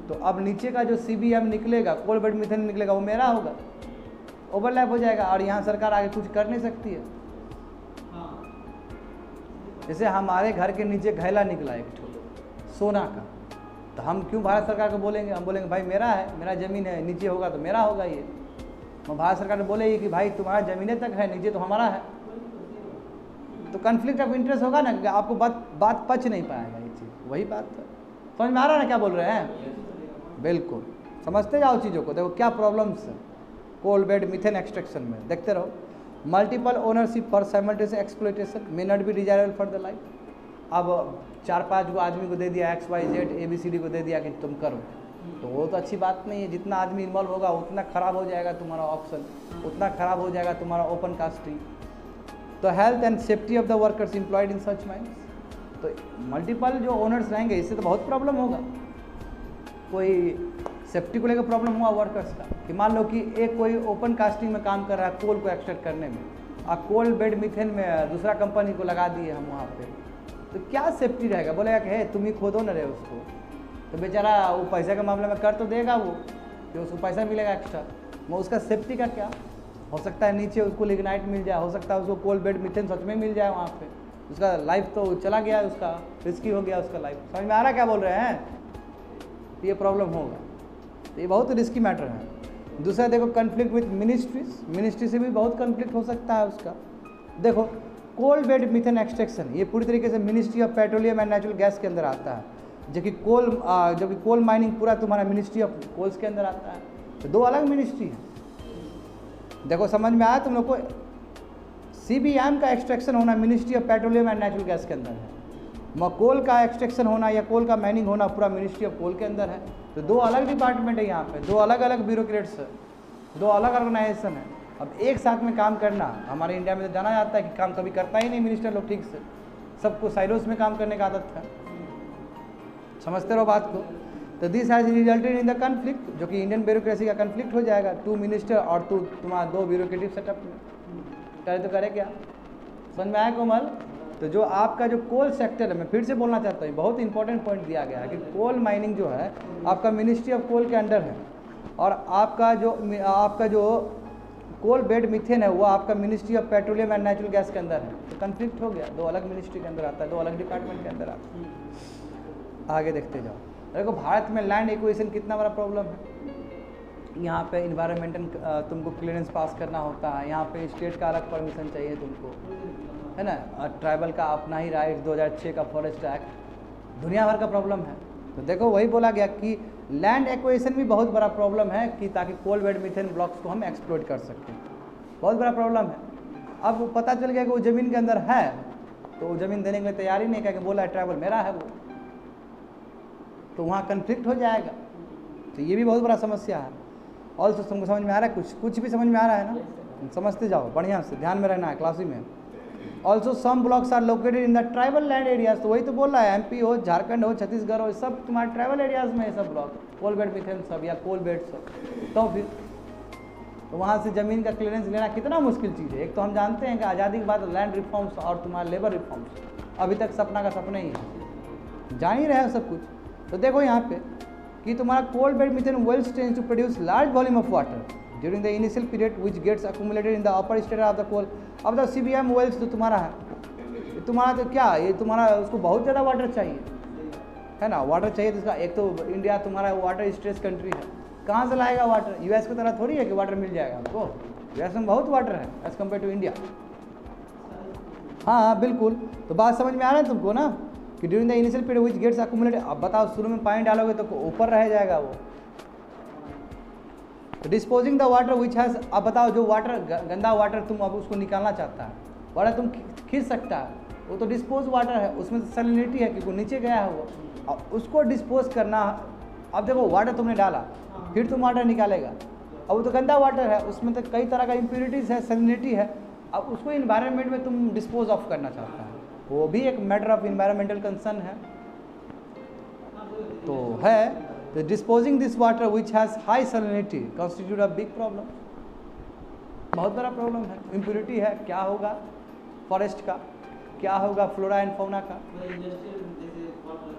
Speaker 1: तो अब नीचे का जो CBM निकलेगा, कोल बेड मीथेन निकलेगा, वो मेरा होगा, ओवरलैप हो जाएगा, और यहाँ सरकार आगे कुछ कर नहीं सकती है। जैसे हमारे घर के नीचे घैला निकला एक सोना का, तो हम क्यों भारत सरकार को बोलेंगे, हम बोलेंगे भाई मेरा है, मेरा ज़मीन है, नीचे होगा तो मेरा होगा ये। मैं भारत सरकार बोलेगी कि भाई तुम्हारा ज़मीनें तक है, नीचे तो हमारा है, तो कन्फ्लिक्ट ऑफ इंटरेस्ट होगा ना, कि आपको बात पच नहीं पाएगा ये चीज़। वही बात है, समझ में आ रहा है ना क्या बोल रहे हैं। बिल्कुल समझते जाओ चीज़ों को। देखो क्या प्रॉब्लम्स है कोल बेड मीथेन एक्सट्रैक्शन में, देखते रहो। Multiple ownership for simultaneous exploitation may not be desirable for the life. अब 4-5 को आदमी को दे दिया, XYZ ABCD को दे दिया कि तुम करो, तो वो तो अच्छी बात नहीं है। जितना आदमी इन्वॉल्व होगा उतना ख़राब हो जाएगा तुम्हारा ऑप्शन, उतना ख़राब हो जाएगा तुम्हारा ओपन कास्टिंग। तो health and safety of the workers employed in such mines, तो मल्टीपल जो ओनर्स रहेंगे इससे तो बहुत प्रॉब्लम होगा। कोई सेफ्टी को लेकर प्रॉब्लम हुआ वर्कर्स का, कि मान लो कि एक कोई ओपन कास्टिंग में काम कर रहा है कोल को एक्सट्रैक्ट करने में, और कोल बेड मीथेन में दूसरा कंपनी को लगा दिए हम वहाँ पे, तो क्या सेफ्टी रहेगा? बोलेगा कि है तुम ही खोदो न रहे उसको, तो बेचारा वो पैसे के मामले में कर तो देगा वो, कि उसको पैसा मिलेगा एक्स्ट्रा, वो उसका सेफ्टी का क्या? हो सकता है नीचे उसको लिग्नाइट मिल जाए, हो सकता है उसको कोल बेड मीथेन सच में मिल जाए वहाँ पे, उसका लाइफ तो चला गया, उसका रिस्की हो गया उसका लाइफ। समझ में आ रहा क्या बोल रहे हैं? ये प्रॉब्लम होगा, तो ये बहुत रिस्की मैटर है। दूसरा देखो कन्फ्लिक्ट विथ मिनिस्ट्रीज, मिनिस्ट्री से भी बहुत कन्फ्लिक्ट हो सकता है उसका। देखो कोल बेड मीथेन एक्सट्रैक्शन ये पूरी तरीके से ministry of petroleum and natural gas के अंदर आता है, जबकि कोल माइनिंग पूरा तुम्हारा मिनिस्ट्री ऑफ कोल्स के अंदर आता है, तो दो अलग मिनिस्ट्री है। देखो समझ में आया तुम लोग को? CBM का एक्सट्रैक्शन होना ministry of petroleum and natural gas के अंदर है, कोल का एक्सट्रैक्शन होना या कोल का माइनिंग होना पूरा मिनिस्ट्री ऑफ कोल के अंदर है। तो दो अलग डिपार्टमेंट है यहाँ पे, दो अलग अलग ब्यूरोक्रेट्स है, दो अलग ऑर्गेनाइजेशन है। अब एक साथ में काम करना, हमारे इंडिया में तो जाना जाता है कि काम कभी करता ही नहीं मिनिस्टर लोग ठीक से, सबको साइलोस में काम करने का आदत है। समझते रहो बात को? तो this has resulted in the conflict, जो कि इंडियन ब्यूरोक्रेसी का कन्फ्लिक्ट हो जाएगा, 2 मिनिस्टर और तुम्हारा 2 ब्यूरोक्रेटिव सेटअप में। करे तो करे क्या? समझ में आया कोमल? तो जो आपका जो कोल सेक्टर है, मैं फिर से बोलना चाहता हूँ, बहुत इंपॉर्टेंट पॉइंट दिया गया है कि कोल माइनिंग जो है आपका मिनिस्ट्री ऑफ कोल के अंडर है, और आपका जो कोल बेड मीथेन है वो आपका ministry of petroleum and natural gas के अंदर है। तो कन्फ्लिक्ट हो गया, दो अलग मिनिस्ट्री के अंदर आता है, दो अलग डिपार्टमेंट के अंदर आता है। आगे देखते जाओ। देखो भारत में लैंड एक्विजिशन कितना बड़ा प्रॉब्लम है। यहाँ पे इन्वायरमेंटल तुमको क्लियरेंस पास करना होता है, यहाँ पे स्टेट का अलग परमिशन चाहिए तुमको, है ना, ट्राइबल का अपना ही राइट, 2006 का फॉरेस्ट एक्ट, दुनिया भर का प्रॉब्लम है। तो देखो वही बोला गया कि लैंड एक्विजिशन भी बहुत बड़ा प्रॉब्लम है, कि ताकि कोल बेड मीथेन ब्लॉक्स को हम एक्सप्लोइट कर सकें, बहुत बड़ा प्रॉब्लम है। अब वो पता चल गया कि वो ज़मीन के अंदर है, तो वो ज़मीन देने के लिए तैयार ही नहीं, क्या कि बोला है ट्राइबल मेरा है वो, तो वहाँ कन्फ्लिक्ट हो जाएगा। तो ये भी बहुत बड़ा समस्या है। ऑल्सो तुमको समझ में आ रहा है? कुछ भी समझ में आ रहा है ना? समझते जाओ, बढ़िया से ध्यान में रहना है क्लास में। Also some blocks are located in the tribal land areas, तो वही तो बोल रहा है, MP हो, झारखंड हो, छत्तीसगढ़ हो, सब तुम्हारे ट्राइबल एरियाज में है सब ब्लॉक, कोल बेड मीथेन सब या कोल बेड सब। तो फिर तो वहाँ से ज़मीन का क्लियरेंस लेना कितना मुश्किल चीज़ है। एक तो हम जानते हैं कि आज़ादी के बाद लैंड रिफॉर्म्स और तुम्हारा लेबर रिफॉर्म्स अभी तक सपना का सपना ही है, जान ही रहे हो सब कुछ। तो देखो यहाँ पे कि तुम्हारा coal bed methane wells tends to produce large volume of water during the initial period which gets accumulated in the upper state of the coal. अब द CBM वेल्स जो तुम्हारा है, तुम्हारा तो क्या ये तुम्हारा उसको बहुत ज़्यादा वाटर चाहिए, है ना, वाटर चाहिए। तो इसका एक तो इंडिया तुम्हारा वाटर स्ट्रेस कंट्री है, कहाँ से लाएगा वाटर? US की तरह थोड़ी है कि वाटर मिल जाएगा हमको, US में बहुत वाटर है एज़ कम्पेयर टू इंडिया। हाँ बिल्कुल। तो बात समझ में आ रहा है तुमको ना, कि during the initial period which gets accumulated. अब बताओ शुरू में पानी डालोगे तो ऊपर रह जाएगा वो। Disposing the water which has, अब बताओ जो वाटर गंदा वाटर तुम अब उसको निकालना चाहता है, वाटर तुम खींच सकता है, वो तो डिस्पोज वाटर है, उसमें सैलिनिटी है क्योंकि नीचे गया है वो, अब उसको डिस्पोज करना। अब देखो वाटर तुमने डाला, फिर तुम वाटर निकालेगा, अब वो तो गंदा वाटर है, उसमें तो कई तरह का इम्प्योरिटीज़ है, सैलिनिटी है, अब उसको इन्वायरमेंट में तुम डिस्पोज ऑफ करना चाहता है, वो भी एक मैटर ऑफ इन्वायरमेंटल कंसर्न है। तो है तो disposing this water which has high salinity constitute a big problem, बहुत बड़ा प्रॉब्लम है। इम्प्योरिटी है, क्या होगा फॉरेस्ट का, क्या होगा फ्लोरा एंड फौना का।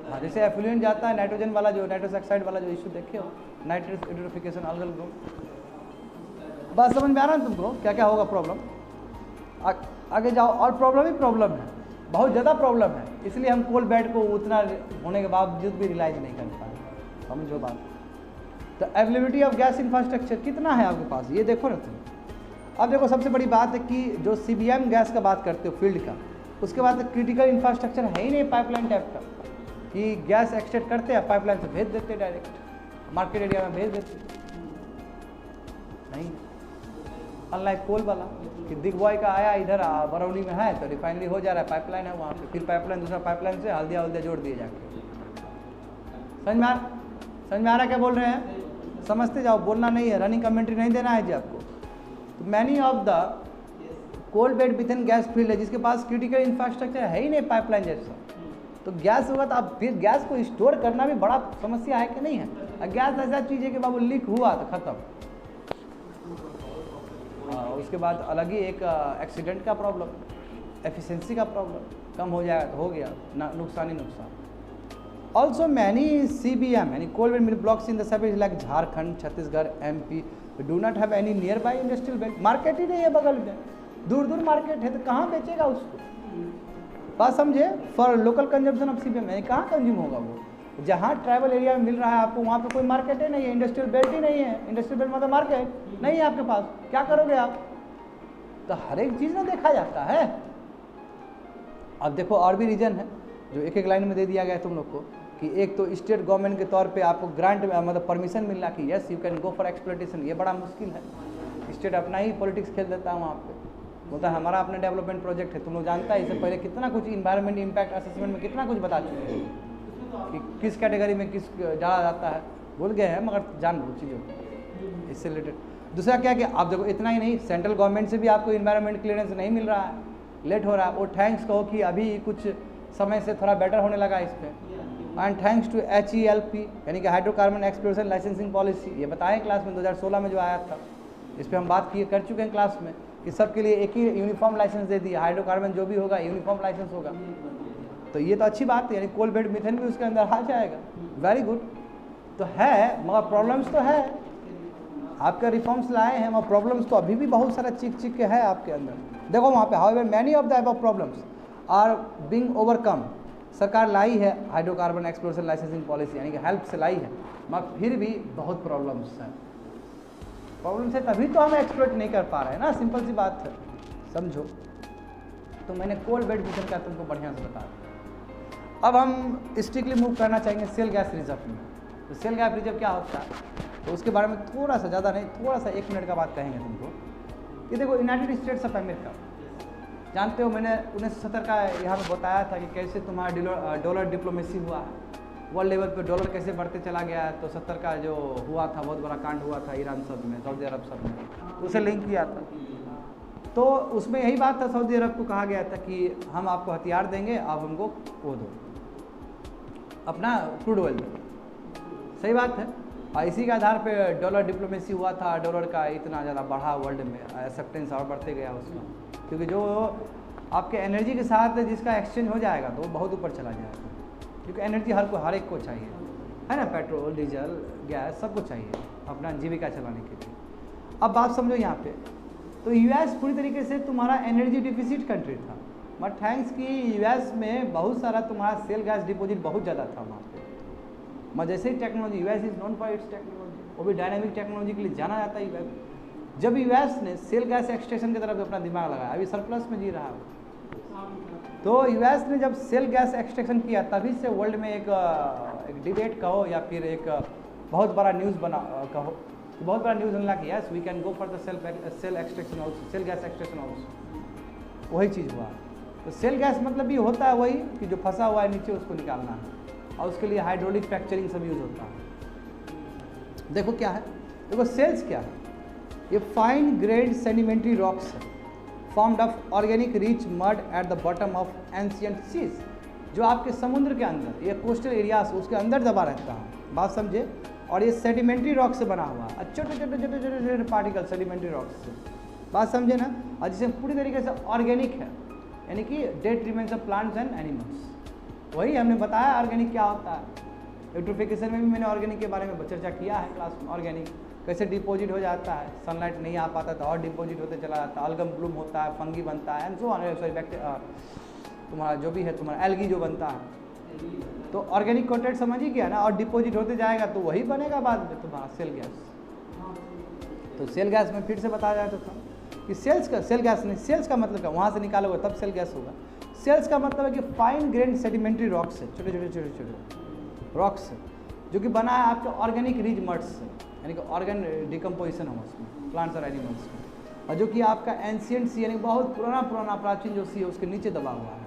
Speaker 1: हाँ जैसे एफ्लुएंट जाता है नाइट्रोजन वाला, जो नाइट्रस ऑक्साइड वाला जो इशू देखे हो, नाइट्रस यूट्रोफिकेशन अल्गल ग्रोथ। बात समझ में आ रहा है तुमको क्या क्या होगा प्रॉब्लम? आगे जाओ। और प्रॉब्लम ही प्रॉब्लम है, बहुत ज़्यादा प्रॉब्लम है, इसलिए हम कोल बेड को उतना होने के बावजूद भी रियलाइज नहीं कर पाए। समझो बात। तो अवेलेबिलिटी ऑफ गैस इंफ्रास्ट्रक्चर कितना है आपके पास, ये देखो ना तुम। अब देखो सबसे बड़ी बात है कि जो CBM गैस का बात करते हो फील्ड का, उसके बाद क्रिटिकल इंफ्रास्ट्रक्चर है ही नहीं पाइपलाइन टाइप का, कि गैस एक्सट्रैक्ट करते हैं पाइपलाइन से भेज देते डायरेक्ट मार्केट एरिया में भेज देते नहीं। अनलाइक कोल वाला कि दिग्बॉय का आया इधर बरौनी में है तो रिफाइनरी हो जा रहा है, पाइपलाइन है वहाँ पे, फिर पाइपलाइन दूसरा पाइपलाइन से हल्दिया हल्दिया जोड़ दिए जाके। समझ में आ रहा क्या बोल रहे हैं? समझते जाओ, बोलना नहीं है, रनिंग कमेंट्री नहीं देना है जी आपको। तो many of the coal bed methane gas field है जिसके पास क्रिटिकल इंफ्रास्ट्रक्चर है ही नहीं पाइपलाइन जैसा, तो गैस होगा तो अब फिर गैस को स्टोर करना भी बड़ा समस्या है कि नहीं है। गैस ऐसा चीज़ है कि बाबू लीक हुआ तो ख़त्म। उसके बाद अलग ही एक एक्सीडेंट का प्रॉब्लम, एफिशिएंसी का प्रॉब्लम, कम हो जाएगा तो हो गया ना, नुकसान ही नुकसान। ऑल्सो मैनी CBM यानी coal bed mill blocks in the sub like Jharkhand, Chhattisgarh, MP do not have any nearby industrial belt. Market ही नहीं है बगल में, दूर दूर मार्केट है तो कहाँ बेचेगा उसको, बात समझे। For local consumption of CBM यानी कहाँ कंज्यूम होगा वो, जहाँ ट्राइबल एरिया में मिल रहा है आपको वहाँ पे कोई मार्केट ही नहीं है, इंडस्ट्रियल बेल्ट ही नहीं है। इंडस्ट्रियल बेल्ट मतलब मार्केट नहीं है आपके पास, क्या करोगे आप। तो हर एक चीज़ ना देखा जाता है। अब देखो और भी रीजन है जो एक एक लाइन में दे दिया गया है तुम लोग को कि एक तो स्टेट गवर्नमेंट के तौर पे आपको ग्रांट मतलब परमिशन मिल रहा कि yes you can go for exploitation. ये बड़ा मुश्किल है, स्टेट अपना ही पॉलिटिक्स खेल देता है वहाँ पे, बोलता है हमारा अपना डेवलपमंट प्रोजेक्ट है। तुम लोग जानता है इससे पहले कितना कुछ इन्वायरमेंट इम्पैक्ट असेसमेंट में कितना कुछ बता चुके हैं कि किस कैटेगरी में किस डाला जाता है, भूल गए हैं मगर जान लो चीज़ों को इससे रिलेटेड। दूसरा क्या कि आप देखो इतना ही नहीं, सेंट्रल गवर्नमेंट से भी आपको इन्वायरमेंट क्लियरेंस नहीं मिल रहा है, लेट हो रहा है। और थैंक्स कहो कि अभी कुछ समय से थोड़ा बेटर होने लगा इस पर। एंड थैंक्स टू HELP यानी कि हाइड्रोकार्बन एक्सप्लोरेशन लाइसेंसिंग पॉलिसी, ये बताएं क्लास में 2016 में जो आया था, इस पर हम बात कर चुके हैं क्लास में कि सबके लिए एक ही यूनिफॉर्म लाइसेंस दे दिया, हाइड्रोकार्बन जो भी होगा यूनिफॉर्म लाइसेंस होगा। तो ये तो अच्छी बात है, यानी कोल बेड मीथेन भी उसके अंदर आ जाएगा, वेरी गुड। तो है मगर प्रॉब्लम्स तो है, आपके रिफॉर्म्स लाए हैं मगर प्रॉब्लम्स तो अभी भी बहुत सारा चिक के है आपके अंदर। देखो वहाँ पे however many of the above problems are being overcome. सरकार लाई है हाइड्रोकार्बन एक्सप्लोरेशन लाइसेंसिंग पॉलिसी यानी कि हेल्प से लाई है, मगर फिर भी बहुत प्रॉब्लम्स हैं। प्रॉब्लम्स है तभी तो हम एक्सप्लोरेट नहीं कर पा रहे हैं ना, सिंपल सी बात है, समझो। तो मैंने कोल बेड मिशन का तुमको बढ़िया से बता दिया। अब हम स्ट्रिक्टली मूव करना चाहेंगे सेल गैस रिजर्व में। तो सेल गैस रिजर्व क्या होता है तो उसके बारे में थोड़ा सा, ज़्यादा नहीं, थोड़ा सा 1 मिनट का बात कहेंगे तुमको। ये देखो यूनाइटेड स्टेट्स ऑफ अमेरिका, जानते हो मैंने 1970 का यहाँ पे बताया था कि कैसे तुम्हारा डॉलर डिप्लोमेसी हुआ है, वर्ल्ड लेवल पे डॉलर कैसे बढ़ते चला गया है। तो 70 का जो हुआ था बहुत बड़ा कांड हुआ था ईरान सब में, सऊदी अरब सब में, उसे लिंक किया था। तो उसमें यही बात था, सऊदी अरब को कहा गया था कि हम आपको हथियार देंगे, आप हमको वो दो अपना क्रूड ऑयल दो। सही बात है। और इसी के आधार पे डॉलर डिप्लोमेसी हुआ था, डॉलर का इतना ज़्यादा बढ़ा वर्ल्ड में, एक्सेप्टेंस और बढ़ते गया उसका, क्योंकि जो आपके एनर्जी के साथ जिसका एक्सचेंज हो जाएगा तो वो बहुत ऊपर चला जाएगा, क्योंकि एनर्जी हर एक को चाहिए, है ना, पेट्रोल, डीजल, गैस सबको चाहिए अपना जीविका चलाने के लिए। अब बात समझो यहाँ पे, तो US पूरी तरीके से तुम्हारा एनर्जी डिफिसिट कंट्री था, बट थैंक्स कि US में बहुत सारा तुम्हारा सेल गैस डिपॉजिट बहुत ज़्यादा था वहाँ पे। मैं जैसे ही technology, US is known for its technology, वो भी डायनामिक टेक्नोलॉजी के लिए जाना जाता है US। जब US ने सेल गैस एक्सट्रैक्शन की तरफ अपना दिमाग लगाया, अभी सरप्लस में जी रहा है, तो US ने जब सेल गैस एक्सट्रैक्शन किया तभी से वर्ल्ड में एक डिबेट कहो या फिर एक बहुत बड़ा न्यूज़ बना कहो, बहुत बड़ा न्यूज़ बनला कि yes we can go for the shale extraction also, shale gas extraction also. वही चीज़ हुआ। तो सेल गैस मतलब ये होता है वही कि जो फंसा हुआ है नीचे उसको निकालना है, और उसके लिए हाइड्रोलिक फ्रैक्चरिंग सब यूज़ होता है। देखो क्या है, देखो सेल्स क्या है, ये फाइन ग्रेड सेडिमेंट्री रॉक्स है formed of organic rich mud at the bottom of ancient seas, जो आपके समुद्र के अंदर, ये कोस्टल एरियाज उसके अंदर दबा रहता है, बात समझे। और ये सेडिमेंट्री रॉक से बना हुआ है, छोटे छोटे छोटे छोटे छोटे पार्टिकल सेडिमेंट्री रॉक्स से, बात समझे ना। और जिसे पूरी तरीके से ऑर्गेनिक है, यानी कि dead remains of plants and animals. वही हमने बताया ऑर्गेनिक क्या होता है। यूट्रोफिकेशन में भी मैंने ऑर्गेनिक के बारे में चर्चा किया है क्लास में। ऑर्गेनिक कैसे डिपॉजिट हो जाता है, सनलाइट नहीं आ पाता तो और डिपॉजिट होते चला जाता है, अल्गम ब्लूम होता है, फंगी बनता है, एंड सो ऑन, सॉरी तुम्हारा जो भी है तुम्हारा एल्गी जो बनता है, तो ऑर्गेनिक कंटेंट समझ ही गया ना। और डिपॉजिट होते जाएगा तो वही बनेगा बाद में तुम्हारा सेल गैस। तो सेल गैस में फिर से बताया जाता था कि सेल गैस नहीं, सेल्स का मतलब क्या, वहाँ से निकालोगे तब सेल गैस होगा। सेल्स का मतलब है कि फाइन ग्रेन सेडिमेंट्री रॉक्स है, छोटे छोटे छोटे छोटे रॉक्स है, जो कि बना है आपके ऑर्गेनिक रिच मड्स से, यानी कि ऑर्गन डिकम्पोजिशन हो उसमें प्लांट्स और एनिमल्स में, और जो कि आपका एंशियंट सी यानी बहुत पुराना प्राचीन जो सी है उसके नीचे दबा हुआ है।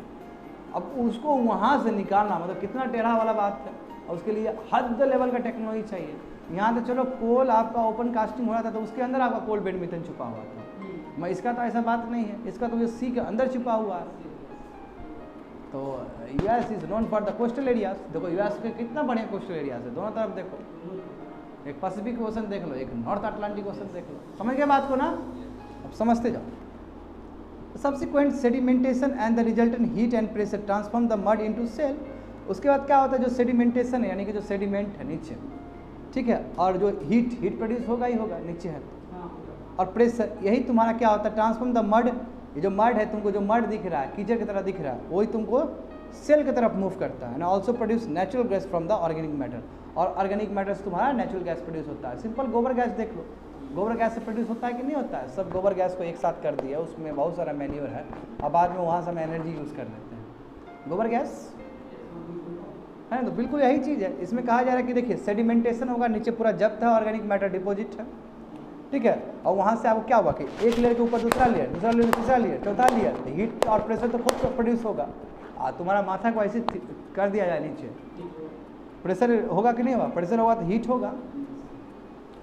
Speaker 1: अब उसको वहाँ से निकालना मतलब कितना टेढ़ा वाला बात है, और उसके लिए हद लेवल का टेक्नोलॉजी चाहिए। यहाँ तो चलो कोल आपका ओपन कास्टिंग हो रहा था तो उसके अंदर आपका कोल बेड मीथेन छुपा हुआ था, मैं इसका तो ऐसा बात नहीं है, इसका तो ये सी के अंदर छुपा हुआ है। तो US is known for the coastal areas. देखो यूएस के कितना बढ़िया कोस्टल एरियाज है, दोनों तरफ देखो, एक पैसिफिक ओशन देख लो, एक नॉर्थ अटलांटिक ओशन देख लो। समझ गए बात को ना? अब समझते जाओ। Subsequent sedimentation and the resultant heat and pressure transform the mud into shale. उसके बाद क्या होता है, जो सेडिमेंटेशन है यानी कि जो सेडिमेंट है नीचे, ठीक है, और जो हीट प्रोड्यूस होगा ही होगा, नीचे है, और प्रेशर, यही तुम्हारा क्या होता है, ट्रांसफॉर्म द मड। ये जो मड है, तुमको जो मड दिख रहा है, कीचड़ की तरह दिख रहा है, वही तुमको सेल की तरफ मूव करता है। And also produce natural gas from the organic matter, और ऑर्गेनिक मैटर से तुम्हारा नेचुरल गैस प्रोड्यूस होता है। सिंपल गोबर गैस देख लो, गोबर गैस से प्रोड्यूस होता है कि नहीं होता है? सब गोबर गैस को एक साथ कर दिया, उसमें बहुत सारा मैन्योर है, अब बाद में वहाँ से हम एनर्जी यूज़ कर लेते हैं। गोबर गैस है, तो बिल्कुल यही चीज़ है। इसमें कहा जा रहा है कि देखिए सेडिमेंटेशन होगा, नीचे पूरा जब्त है, ऑर्गेनिक मैटर डिपॉजिट है, ठीक है, और वहाँ से आपको क्या हुआ कि एक लेयर के ऊपर दूसरा लेयर, दूसरा लेयर तीसरा लेयर, चौथा लेयर, हीट और प्रेशर तो खुद प्रोड्यूस होगा। तुम्हारा माथा को ऐसे कर दिया जाए नीचे, प्रेशर होगा कि नहीं होगा? प्रेशर होगा तो हीट होगा।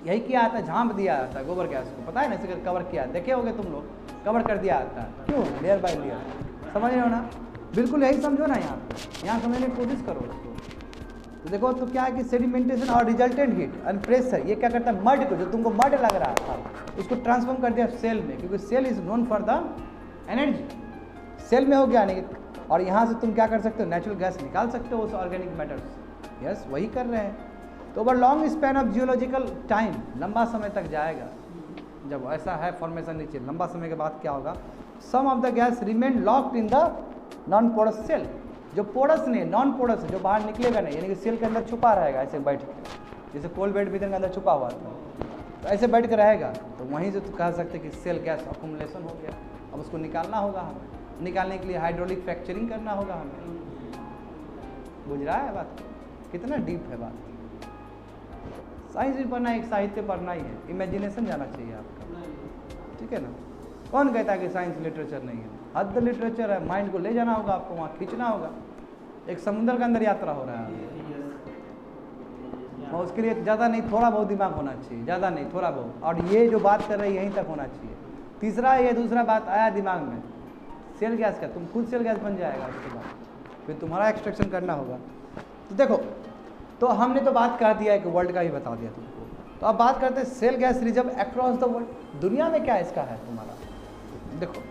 Speaker 1: यही किया जाता है, झांप दिया जाता है गोबर गैस को, पता है ना, इसे कवर किया, देखे होगे तुम लोग, कवर कर दिया जाता है, क्यों? Layer by layer. समझ रहे हो ना? बिल्कुल यही समझो ना, यहाँ समझने की कोशिश करो उसको। तो देखो तो क्या है कि सेडिमेंटेशन और रिजल्टेंट हीट एंड प्रेशर, ये क्या करता है, मड को, जो तुमको मड लग रहा था, उसको ट्रांसफॉर्म कर दिया सेल में, क्योंकि shale is known for the energy, shale में हो गया नहीं, और यहाँ से तुम क्या कर सकते हो, नेचुरल गैस निकाल सकते हो उस ऑर्गेनिक मैटर से। यस, वही कर रहे हैं। तो over long span of geological time, लंबा समय तक जाएगा, जब ऐसा है फॉर्मेशन नीचे, लंबा समय के बाद क्या होगा, some of the gas remain locked in the non porous cell, जो पोरस नहीं, नॉन पोरस है, जो बाहर निकलेगा नहीं, यानी कि सेल के अंदर छुपा रहेगा, ऐसे बैठ के, जैसे कोल बेड भीतर के अंदर छुपा हुआ था, तो ऐसे बैठ के रहेगा, तो वहीं से तो कह सकते कि सेल गैस अकुमुलेशन हो गया। अब उसको निकालना होगा हमें, निकालने के लिए हाइड्रोलिक फ्रैक्चरिंग करना होगा हमें। बुझ रहा है बात? कितना डीप है बात। साइंस भी पढ़ना है, एक साहित्य पढ़ना ही है, इमेजिनेशन जाना चाहिए आपका, ठीक है ना? कौन कहता है कि साइंस लिटरेचर नहीं है? हद लिटरेचर है, माइंड को ले जाना होगा आपको, वहाँ खींचना होगा। एक समुद्र के अंदर यात्रा हो रहा है, और उसके लिए ज़्यादा नहीं, थोड़ा बहुत दिमाग होना चाहिए, ज़्यादा नहीं, थोड़ा बहुत, और ये जो बात कर रहे हैं यहीं तक होना चाहिए। तीसरा ये दूसरा बात आया दिमाग में, सेल गैस का, तुम खुद सेल गैस बन जाएगा, उसके बाद फिर तुम्हारा एक्सट्रैक्शन करना होगा। तो देखो, तो हमने तो बात कर दिया है कि वर्ल्ड का ही बता दिया तुमको, तो अब बात करते हैं shale gas reserve across the world, दुनिया में क्या इसका है तुम्हारा। देखो,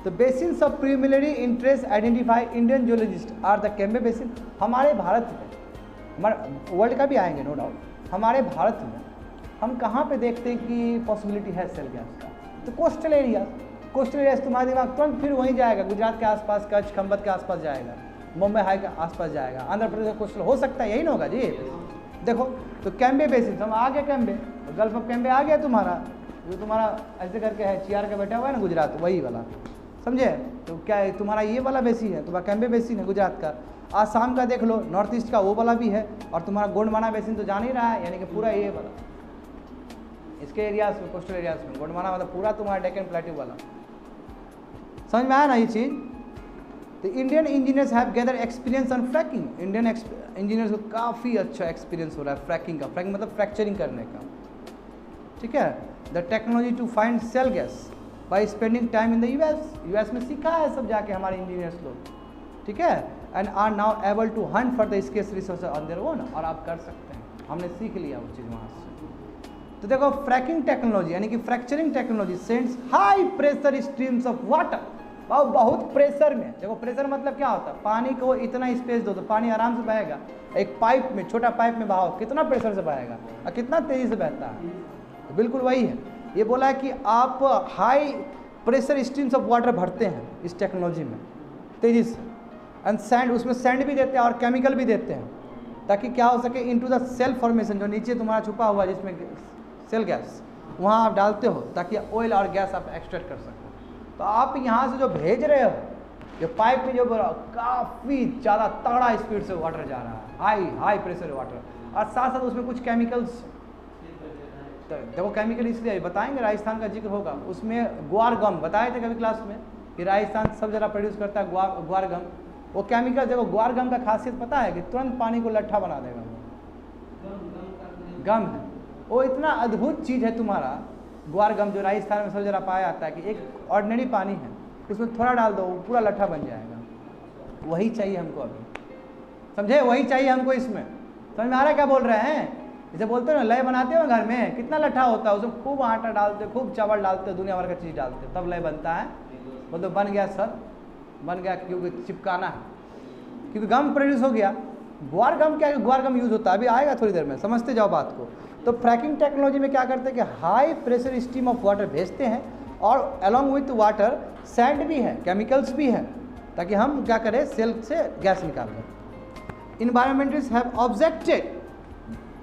Speaker 1: the basins of preliminary interest identify Indian geologist are the Cambay basin. हमारे भारत में, हमारे वर्ल्ड का भी आएंगे नो डाउट, हमारे भारत में हम कहाँ पे देखते हैं कि पॉसिबिलिटी है सेल गैस का, तो कोस्टल एरिया, कोस्टल एरिया से तुम्हारा दिमाग तुरंत फिर वहीं जाएगा, गुजरात के आसपास, कच्छ खंबत के आसपास जाएगा, मुंबई हाई के आसपास जाएगा, आंध्र प्रदेश का कोस्टल हो सकता है, यही ना होगा जी। देखो तो कैम्बे बेसिन, हम आ गए कैम्बे, तो गल्फ ऑफ कैम्बे आ गया तुम्हारा, जो तुम्हारा ऐसे करके है, चियार का बैठा हुआ है ना गुजरात, वही वाला, समझे? तो क्या है तुम्हारा, ये वाला बेसिन है, तुम्हारा कैम्बे बेसिन है गुजरात का। आसाम का देख लो, नॉर्थ ईस्ट का वो वाला भी है, और तुम्हारा गोंडवाना बेसिन तो जान ही रहा है, यानी कि पूरा ये वाला, इसके एरियाज में, कोस्टल एरियाज में, गोंडवाना मतलब पूरा तुम्हारा डेक्कन प्लेट्यू वाला। समझ में आया ना ये चीज़? तो Indian engineers have gather experience on fracking, Indian engineers को काफ़ी अच्छा एक्सपीरियंस हो रहा है फ्रैकिंग का, फ्रैकिंग मतलब फ्रैक्चरिंग करने का, ठीक है। The technology to find shale gas by spending time in the US में सीखा है सब जाके हमारे इंजीनियर्स लोग, ठीक है, and are now able to hunt for the scarce resources on their own, और आप कर सकते हैं, हमने सीख लिया वो चीज़ वहाँ से। तो देखो फ्रैकिंग टेक्नोलॉजी यानी कि fracturing technology sends high pressure streams of water, बहुत प्रेशर में, देखो प्रेशर मतलब क्या होता है, पानी को इतना स्पेस दो तो पानी आराम से बहेगा, एक पाइप में, छोटा पाइप में बहाओ कितना प्रेशर से बहेगा और कितना तेज़ी से बहता है, तो बिल्कुल वही है। ये बोला है कि आप high pressure streams of water भरते हैं इस टेक्नोलॉजी में तेज़ी से, एंड सैंड, उसमें सैंड भी देते हैं और केमिकल भी देते हैं, ताकि क्या हो सके, इनटू द सेल फॉर्मेशन, जो नीचे तुम्हारा छुपा हुआ है जिसमें सेल गैस, वहाँ आप डालते हो ताकि ऑयल और गैस आप एक्सट्रैक्ट कर सको। तो आप यहाँ से जो भेज रहे हो, ये पाइप में जो काफ़ी ज़्यादा तगड़ा स्पीड से वाटर जा रहा है, हाई प्रेशर वाटर, और साथ साथ उसमें कुछ केमिकल्स, तो देखो केमिकल इसलिए बताएंगे, राजस्थान का जिक्र होगा, उसमें ग्वार गम बताए थे कभी क्लास में कि राजस्थान सब जगह प्रोड्यूस करता है ग्वार गम, वो केमिकल, देखो ग्वार गम का खासियत पता है कि तुरंत पानी को लट्ठा बना देगा, गम है वो, इतना अद्भुत चीज़ है तुम्हारा ग्वार गम, जो राजस्थान में सब जगह पाया जाता है कि एक ऑर्डिनरी पानी है, उसमें थोड़ा डाल दो वो पूरा लट्ठा बन जाएगा, वही चाहिए हमको अभी, समझे, वही चाहिए हमको इसमें। समझ में आ रहा है क्या बोल रहे हैं? जैसे बोलते हो ना लय बनाते हो घर में, कितना लट्ठा होता है, उसमें खूब आटा डालते, खूब चावल डालते, दुनिया भर का चीज़ डालते, तब लय बनता है। बोलते बन गया सर, बन गया, क्योंकि चिपकाना है, क्योंकि गम प्रोड्यूस हो गया। ग्वार गम क्या है? ग्वार गम यूज़ होता है, अभी आएगा थोड़ी देर में, समझते जाओ बात को। तो फ्रैकिंग टेक्नोलॉजी में क्या करते हैं कि high pressure steam of water भेजते हैं, और अलॉन्ग विथ वाटर सैंड भी है, केमिकल्स भी है, ताकि हम क्या करें, सेल से गैस निकाल लें। इन्वायरमेंटलिस्ट हैव ऑब्जेक्टेड,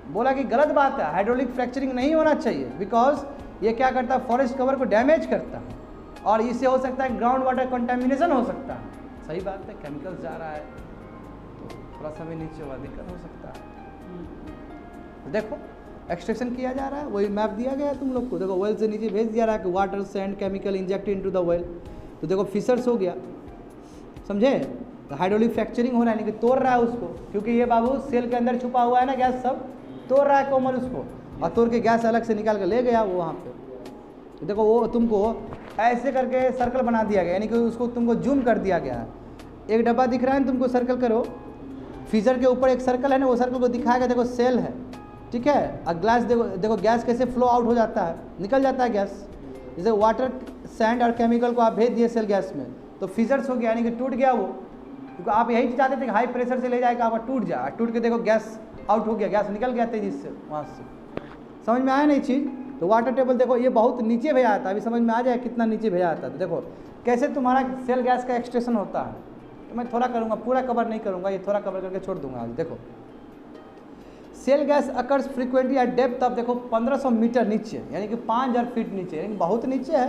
Speaker 1: बोला कि गलत बात है, हाइड्रोलिक फ्रैक्चरिंग नहीं होना चाहिए, बिकॉज ये क्या करता है, फॉरेस्ट कवर को डैमेज करता है, और इससे हो सकता है ग्राउंड वाटर कंटेमिनेशन हो सकता है। सही बात है, केमिकल्स जा रहा है तो थोड़ा सा भी नीचे हुआ दिक्कत हो सकता है। तो देखो एक्सट्रैक्शन किया जा रहा है, वही मैप दिया गया है तुम लोग को। देखो वेल से नीचे भेज दिया रहा है कि water sand chemical injected into the well. तो देखो फिशर्स हो गया, समझे, तो हाइड्रोलिक फ्रैक्चरिंग हो रहा है, लेकिन तोड़ रहा है उसको, क्योंकि ये बाबू सेल के अंदर छुपा हुआ है ना गैस, सब तोड़ रहा है कोमल उसको, और तोड़ के गैस अलग से निकाल कर ले गया वो वहाँ पे। देखो वो तुमको ऐसे करके सर्कल बना दिया गया, यानी कि उसको तुमको जूम कर दिया गया है। एक डब्बा दिख रहा है ना तुमको, सर्कल करो, फ्रीजर के ऊपर एक सर्कल है ना, वो सर्कल को दिखाएगा, देखो सेल है, ठीक है। और ग्लास देखो, देखो गैस कैसे फ्लो आउट हो जाता है, निकल जाता है गैस। जैसे वाटर सैंड और केमिकल को आप भेज दिए सेल गैस में, तो फिजर्स हो गया, यानी कि टूट गया वो, क्योंकि आप यही चाहते थे कि हाई प्रेशर से ले जाएगा, आपका टूट जाए, टूट के देखो गैस आउट हो गया, गैस निकल गया तेजी से वहाँ से। समझ में आया नहीं चीज़? तो वाटर टेबल देखो ये बहुत नीचे भेजा आता है, अभी समझ में आ जाए कितना नीचे भेजा आता है। तो देखो कैसे तुम्हारा सेल गैस का एक्सट्रैक्शन होता है। तो मैं थोड़ा करूँगा, पूरा कवर नहीं करूँगा, ये थोड़ा कवर करके छोड़ दूंगा आज। देखो shale gas occurs frequently at depth of, देखो 1500 मीटर नीचे, यानी कि 5000 फीट नीचे, यानी बहुत नीचे है।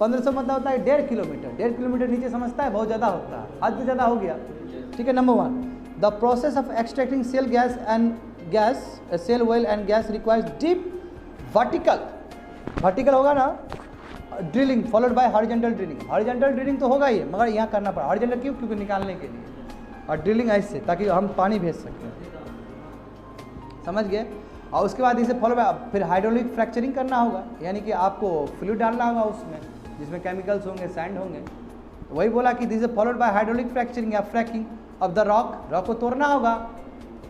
Speaker 1: 1500 मतलब होता है 1.5 किलोमीटर, 1.5 किलोमीटर नीचे, समझता है, बहुत ज़्यादा होता है, हद से ज़्यादा हो गया, ठीक है। Number 1, the process of extracting shale gas and shale well and gas requires deep vertical होगा ना drilling followed by horizontal drilling. Horizontal drilling तो होगा ही, मगर यहाँ करना पड़ा हॉरिजॉन्टल, क्यों? क्योंकि निकालने के लिए, और ड्रिलिंग ऐसे ताकि हम पानी भेज सकें, समझ गए। और उसके बाद इसे फॉलो बाय फिर हाइड्रोलिक फ्रैक्चरिंग करना होगा, यानी कि आपको फ्लूइड डालना होगा उसमें, जिसमें केमिकल्स होंगे, सैंड होंगे। तो वही बोला कि this is followed by hydraulic fracturing या फ्रैकिंग ऑफ द रॉक को तोड़ना होगा,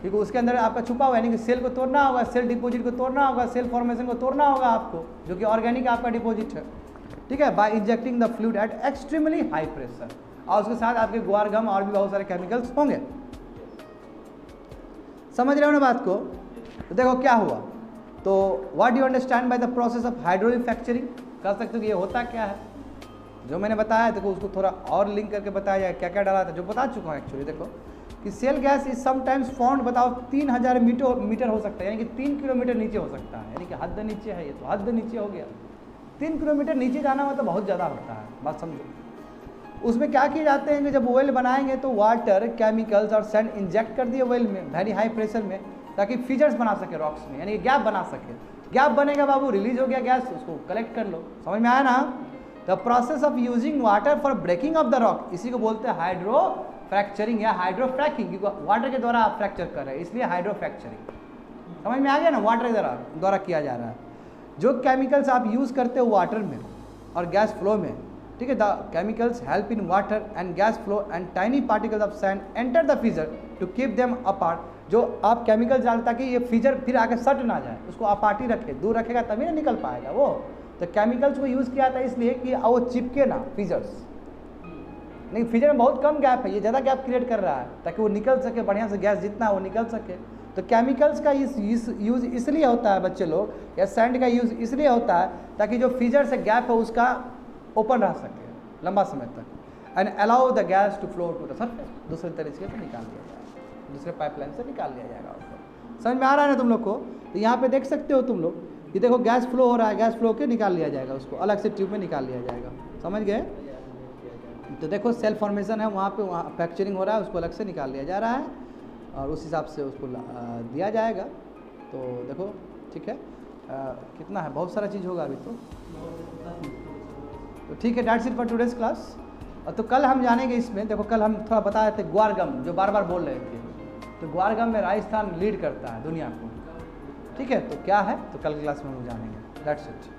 Speaker 1: क्योंकि उसके अंदर आपका छुपा हुआ है, यानी कि सेल को तोड़ना होगा, सेल डिपॉजिट को तोड़ना होगा, सेल फॉर्मेशन को तोड़ना होगा आपको, जो कि ऑर्गेनिक आपका डिपॉजिट है, ठीक है, by injecting the fluid at extremely high pressure. और उसके साथ आपके ग्वार गम और भी बहुत सारे केमिकल्स होंगे। समझ रहे हो ना बात को? तो देखो क्या हुआ, तो what do you understand by the process of hydraulic fracturing? कह सकते हो कि ये होता क्या है, जो मैंने बताया। देखो उसको थोड़ा और लिंक करके बताया जाए, क्या क्या डाला था, जो बता चुका हूँ एक्चुअली। देखो कि shale gas is sometimes found, बताओ 3000 मीटर हो सकता है, यानी कि 3 किलोमीटर नीचे हो सकता है, यानी कि हद नीचे है, ये तो हद नीचे हो गया। 3 किलोमीटर नीचे जाना मतलब बहुत ज़्यादा होता है, बात समझो। उसमें क्या किए जाते हैं कि जब वेल बनाएंगे तो वाटर, केमिकल्स और सैंड इंजेक्ट कर दिए वेल में वेरी हाई प्रेशर में, ताकि फीचर्स बना सके रॉक्स में, यानी गैप बना सके। गैप बनेगा बाबू, रिलीज हो गया गैस, उसको कलेक्ट कर लो। समझ में आया ना? The process of using water for breaking of the rock, इसी को बोलते हैं हाइड्रो फ्रैक्चरिंग या हाइड्रो फ्रैकिंग, क्योंकि वाटर के द्वारा आप फ्रैक्चर कर रहे हैं, इसलिए हाइड्रो फ्रैक्चरिंग। समझ में आ गया ना? वाटर के द्वारा किया जा रहा है। जो केमिकल्स आप यूज़ करते हो वाटर में और गैस फ्लो में, ठीक है, the chemicals help in water and gas flow and tiny particles of sand enter the fissure to keep them apart. जो आप केमिकल्स डालते ताकि ये फीजर फिर आके सट ना जाए, उसको अपार्ट ही रखे, दूर रखेगा तभी ना निकल पाएगा वो। तो केमिकल्स को यूज़ किया था इसलिए कि वो चिपके ना फीजर्स, नहीं फीजर में बहुत कम गैप है, ये ज़्यादा गैप क्रिएट कर रहा है ताकि वो निकल सके बढ़िया से, गैस जितना वो निकल सके। तो केमिकल्स का यूज़ इसलिए होता है बच्चे लोग, या सैंड का यूज़ इसलिए होता है ताकि जो फीजर से गैप है उसका ओपन रह सके लंबा समय तक, and allow the gas to flow to the surface, दूसरे तरीके से निकाल दिया जाएगा, दूसरे पाइपलाइन से निकाल दिया जाएगा उसको। समझ में आ रहा है ना तुम लोग को? तो यहाँ पे देख सकते हो तुम लोग, ये देखो गैस फ्लो हो रहा है, गैस फ्लो के निकाल लिया जाएगा, उसको अलग से ट्यूब में निकाल लिया जाएगा। समझ गए? तो देखो सेल फॉर्मेशन है वहाँ पे, वहाँ फ्रैक्चरिंग हो रहा है, उसको अलग से निकाल लिया जा रहा है और उस हिसाब से उसको दिया जाएगा। तो देखो ठीक है, कितना है, बहुत सारा चीज़ होगा अभी तो ठीक है। That's it for today's class. तो कल हम जानेंगे इसमें, देखो कल हम थोड़ा बता रहे थे ग्वार गम, जो बार बार बोल रहे थे, तो ग्वार गम में राजस्थान लीड करता है दुनिया को, ठीक है। तो क्या है, तो कल क्लास में हम जानेंगे। That's it.